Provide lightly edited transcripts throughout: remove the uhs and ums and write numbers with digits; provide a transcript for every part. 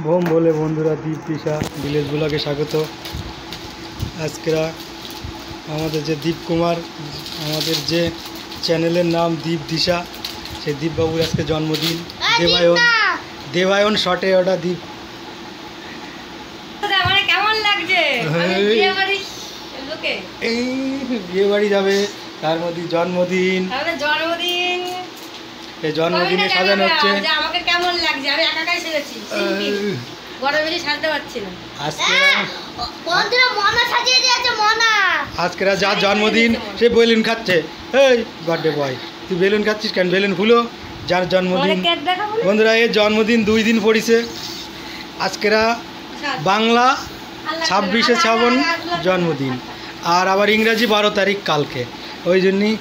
Bomb বলে বন্ধুরা, দীপ দিশা village ব্লগে স্বাগত। আজকেরা আমাদের যে দীপ কুমার, আমাদের যে চ্যানেলের নাম দীপ দিশা, সেই দীপবাবুর আজকে জন্মদিন। দেবায়ন শটে ওটা দীপ। কেমন লাগছে? এই বিয়ে বাড়ি যাবে, তার মধ্যে জন্মদিন। এই জন্মদিনে সাজানো হচ্ছে। আমাকে কেমন লাগছে? আমি একাই সেজেছি, বড় বেশি সাজতে পারছি না আজকে। বন্ধুরা মনা সাজিয়ে দিয়েছে, মনা আজকেরা যার জন্মদিন সে বেলুন খাচ্ছে। এই বার্থডে বয়, তুই বেলুন খাচ্ছিস কেন? বেলুন ফুলো, যার জন্মদিন। বন্ধুরা এর জন্মদিন 2 দিন পড়িছে। আজকেরা বাংলা 26শে শ্রাবণ জন্মদিন, আর আবার ইংরাজি 12 তারিখ কালকে। ওই জন্যই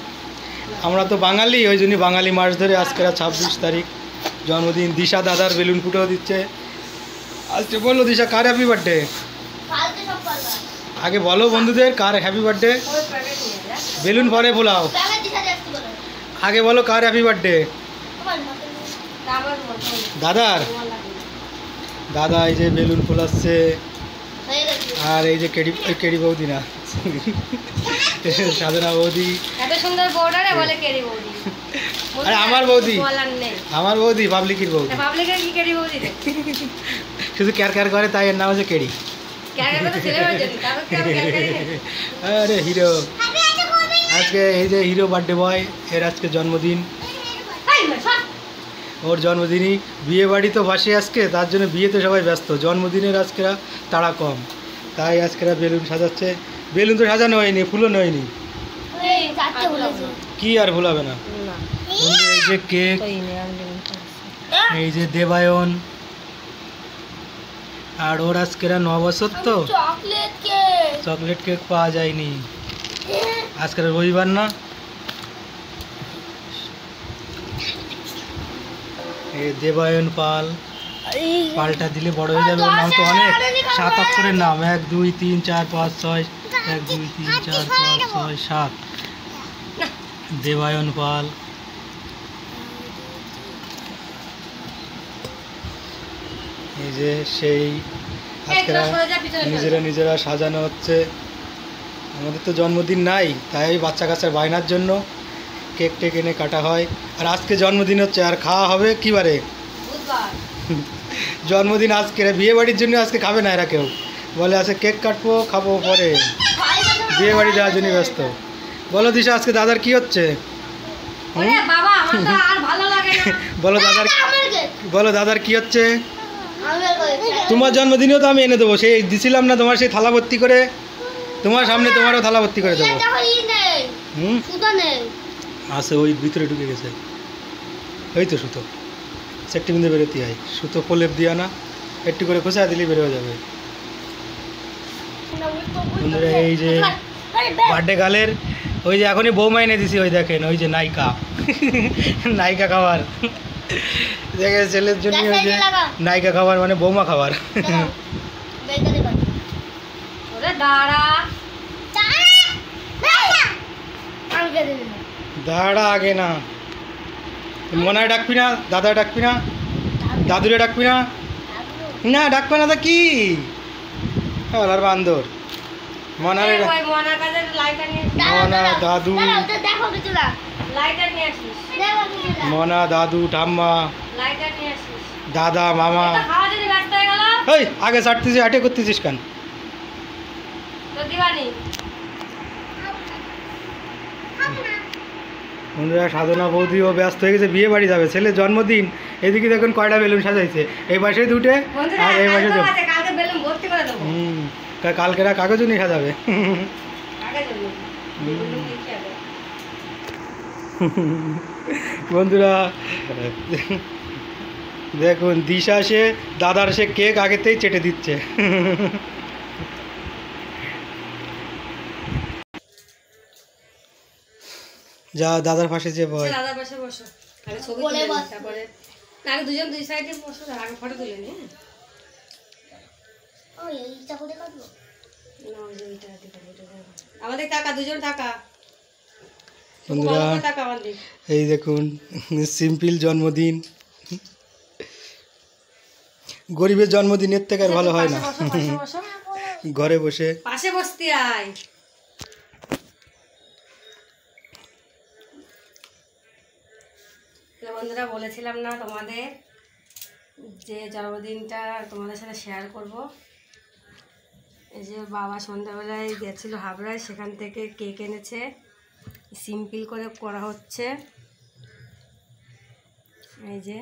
আমরা তো বাঙালি, ওই জন্যই বাঙালি মাস ধরে আজকেরা 26 তারিখ জন্মদিন। দিশা দাদার বেলুন ফুটেও দিচ্ছে। আজকে বললো দিশা কার হ্যাপি বার্থডে? আগে বলো বন্ধুদের কার হ্যাপি বার্থডে। বেলুন পরে ফোলাও, আগে বলো কার হ্যাপি বার্থডে। দাদার। দাদা এই যে বেলুন ফোলাচ্ছে, আর এই যে কেডি বৌদি না, সাধনা বৌদি। আরে আমার বৌদি, আমার বৌদি পাবলিকের বৌদি। শুধু ক্যার ক্যার করে, তাই এর নাম হচ্ছে কেডি। আরে হিরো, আজকে এই যে হিরো বার্থডে বয়, এর আজকে জন্মদিন। ওর জন্মদিনই। বিয়ে বাড়ি তো বাসে আজকে, তার জন্য বিয়েতে সবাই ব্যস্ত। জন্মদিনের আজকেরা তাড়া কম, তাই আজকেরা বেলুন সাজাচ্ছে। বেলুন তো সাজানো হয়নি, ফুলানো হয়নি। কি আর ভুলাবে না। এই যে কেক, এই যে দেবায়ন, আর ওর আজকেরা 9 বছর তো চকলেট কেক পাওয়া যায়নি। আজকের রবিবার না। এই দেবায়ন পাল, পালটা দিলে বড় হয়ে যাবে। ওর নাম তো অনেক, 7 অক্ষরের নাম। 1 2 3 4 5 6, 1 2 3 4 5 6 7। দেবায়ন পাল। এই যে সেই আজকেরা নিজেরা সাজানো হচ্ছে। আমাদের তো জন্মদিন নাই, তাই বাচ্চা কাচ্চার বায়নার জন্য কেক টেক এনে কাটা হয়। আর আজকে জন্মদিন হচ্ছে, আর খাওয়া হবে কি বারে? জন্মদিন আজকে, বিয়ে বাড়ির জন্য আজকে খাবে না এরা কেউ। বলে আছে কেক কাটবো, খাবো পরে। বিয়ে বাড়ি যাওয়ার জন্য ব্যস্ত। বলো দিশা আজকে দাদার কি হচ্ছে? বলো দাদার কি হচ্ছে? তোমার জন্মদিনেও তো আমি এনে দেবো, সেই দিছিলাম না তোমার সেই থালা ভর্তি করে। তোমার সামনে তোমারও থালা ভর্তি করে দেবো। আছে ওই ভিতরে ঢুকে গেছে, ওই তো সুতো সেটটি বিন্দু বেরোতে হয়। সুতো প্রলেপ দিয়া না, একটু করে খোঁচা দিলেই বেরোয় যাবে। বন্ধুরা এই যে বার্থডে গালের, ওই যে এখনই বৌমা এনে দিছি, ওই দেখেন ওই যে নায়িকা, নায়িকা খাবার দেখে ছেলের জন্য। ওই যে নায়িকা খাবার মানে বৌমা খাবার। দাঁড়া আগে না, মনায় ডাকবি না, দাদা ডাকবি না, দাদুরে ডাকবি না, না ডাকবে না তো কি আর বান্দর। মনা দাদু, মনা দাদু ঠাম্মা দাদা মামা। এই আগে ছাড়তেছিস, হাটে করতেছিস কেন? বন্ধুরা সাধনা বৌদিও ব্যস্ত হয়ে গেছে, বিয়ে বাড়ি যাবে, ছেলের জন্মদিন। এদিকে দেখুন কয়টা বেলুন সাজাইছে, এই পাশে দুটে আর এই পাশে কালকেরা কাগজও নিয়ে সাজাবে। বন্ধুরা দেখুন দিশা সে দাদার সে কেক আগেতেই চেটে দিচ্ছে। যা দাদার পাশে যে বয়, দাদার পাশে বসো, আগে ছবি তুলে নিই, তারপরে আগে দুজন দুই সাইডে বসো, আগে ফটো তুলে নি। ওই এইটা করে কাটবো না, ওই যে এইটা হাতে কাটবো। আমাদের টাকা দুজন টাকা। বন্ধুরা এই দেখুন সিম্পল জন্মদিন। গরিবের জন্মদিনের থেকে আর ভালো হয় না। ঘরে বসে পাশে বসতে আয়। বন্ধুরা বলেছিলাম না তোমাদের যে জন্মদিনটা তোমাদের সাথে শেয়ার করব। এই যে বাবা সন্ধ্যাবেলায় গেছিল হাবড়ায়, সেখান থেকে কেক এনেছে, সিম্পল করে করা হচ্ছে। এই যে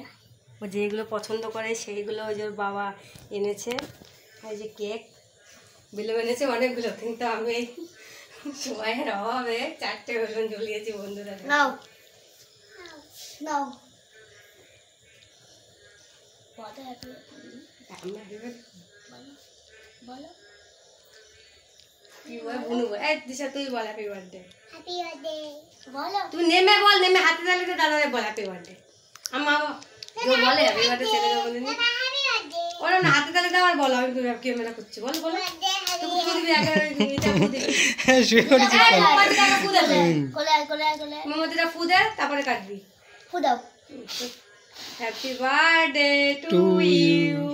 ও যেগুলো পছন্দ করে সেইগুলো ওই যে ওর বাবা এনেছে। এই যে কেক বেলুন এনেছে অনেকগুলো, কিন্তু আমি সময়ের অভাবে 4টে বেলুন ঝুলিয়েছি বন্ধুরা। নাও নাও বলো দিশা, তুই বল হ্যাপি বার্থডে। হ্যাপি বার্থডে বলো, তুই নেমে বল, নেমে হাতে তালে তো দাদা বল হ্যাপি বার্থডে। আমার বলে হ্যাপি বার্থডে ছেলে বলে নি ওরা না হাতে তালে দাও আর বলো। আমি তুমি ক্যামেরা করছি, বল বল তুই ফুল দিবি আগে, এটা ফুল দিবি শুরু করেছিস মোমবাতিটা ফু দে, তারপরে কাটবি। ফু দাও। Happy birthday to you,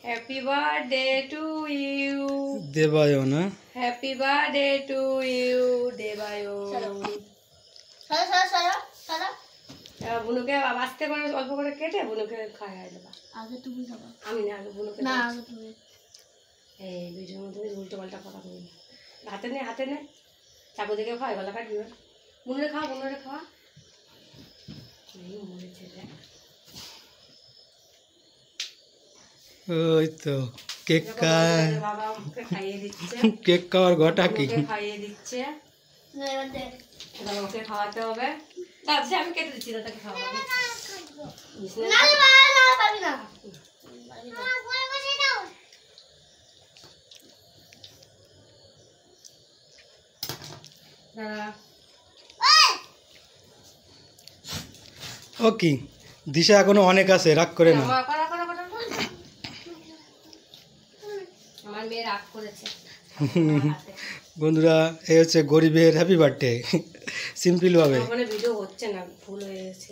happy birthday to you Debayo না, happy birthday to you Debayo. বুনুকে আস্তে করে অল্প করে কেটে বুনুকে খাওয়াই দেবা। আগে তুমি খাবা। আমি না, আগে বুনুকে না, আগে তুমি। এই ভিডিওর মধ্যে উল্টো পাল্টা কথা বলি। হাতে নে, হাতে নে, চাকু দেখে খাওয়াই, গলা কাটবি। বুনুরে খাওয়া, বুনুরে খাওয়া। ওই তো কেক বাবা ওকে খাইয়ে দিচ্ছে, কেক খাওয়ার ঘটা কি খাইয়ে দিচ্ছে, ওকে খাওয়াতে হবে। তারপরে আমি কেটে দিচ্ছি, দাদাকে খাওয়াবো। ও কি দিশা এখনো অনেক আছে, রাগ করে না। আমার মেয়ে রাগ করেছে। বন্ধুরা এই হচ্ছে গরিবের হ্যাপি বার্থডে, সিম্পল ভাবে। ওখানে ভিডিও হচ্ছে না, ভুল হয়ে গেছে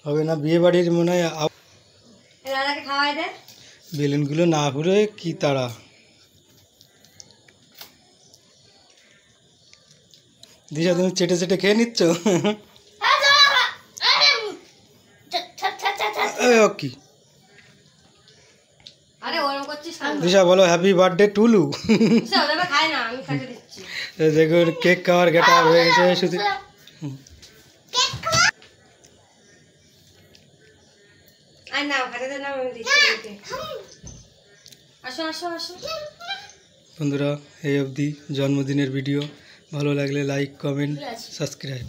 হবে না, বিয়ে বাড়ির মনে হয়। দাদাকে খাওয়াই দে। বেলুনগুলো না ঘুরে কি তারা। দিশা তুমি চেটে চেটে খেয়ে নিচ্ছ। কি দিশা বলো হ্যাপি বার্থডে টুলু। দেখুন কেক খাওয়ার গেটা হয়ে গেছে শুধু। বন্ধুরা এই অবধি জন্মদিনের ভিডিও, ভালো লাগলে লাইক, কমেন্ট, সাবস্ক্রাইব।